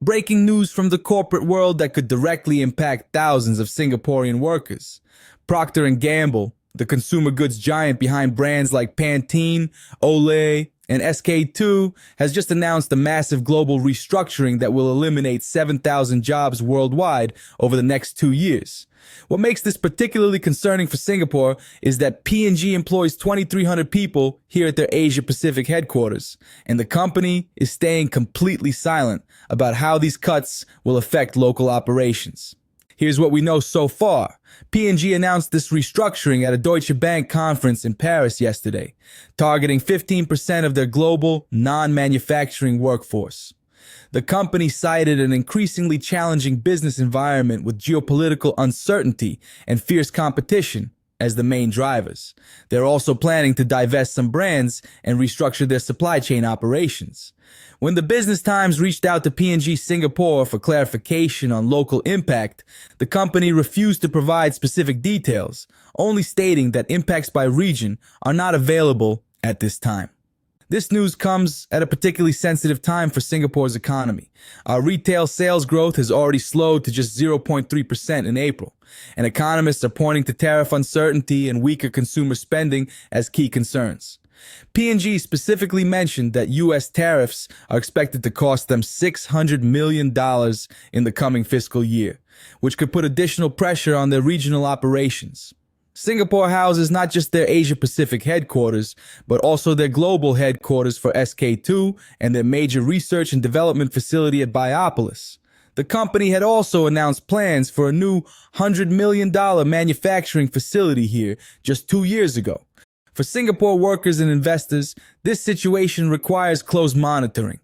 Breaking news from the corporate world that could directly impact thousands of Singaporean workers. Procter Gamble, the consumer goods giant behind brands like Pantene, Olay, and SK2, has just announced a massive global restructuring that will eliminate 7,000 jobs worldwide over the next 2 years. What makes this particularly concerning for Singapore is that P&G employs 2,300 people here at their Asia Pacific headquarters, and the company is staying completely silent about how these cuts will affect local operations. Here's what we know so far. P&G announced this restructuring at a Deutsche Bank conference in Paris yesterday, targeting 15% of their global non-manufacturing workforce. The company cited an increasingly challenging business environment with geopolitical uncertainty and fierce competition as the main drivers. They're also planning to divest some brands and restructure their supply chain operations. When the Business Times reached out to P&G Singapore for clarification on local impact, the company refused to provide specific details, only stating that impacts by region are not available at this time. This news comes at a particularly sensitive time for Singapore's economy. Our retail sales growth has already slowed to just 0.3% in April, and economists are pointing to tariff uncertainty and weaker consumer spending as key concerns. P&G specifically mentioned that U.S. tariffs are expected to cost them $600 million in the coming fiscal year, which could put additional pressure on their regional operations. Singapore houses not just their Asia-Pacific headquarters, but also their global headquarters for SK2 and their major research and development facility at Biopolis. The company had also announced plans for a new $100 million manufacturing facility here just 2 years ago. For Singapore workers and investors, this situation requires close monitoring.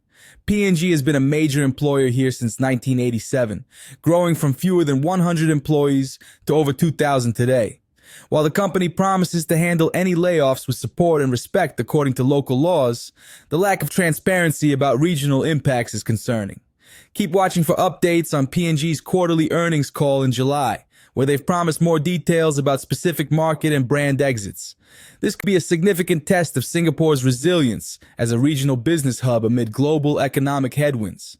P&G has been a major employer here since 1987, growing from fewer than 100 employees to over 2,000 today. While the company promises to handle any layoffs with support and respect according to local laws, the lack of transparency about regional impacts is concerning. Keep watching for updates on P&G's quarterly earnings call in July, where they've promised more details about specific market and brand exits. This could be a significant test of Singapore's resilience as a regional business hub amid global economic headwinds.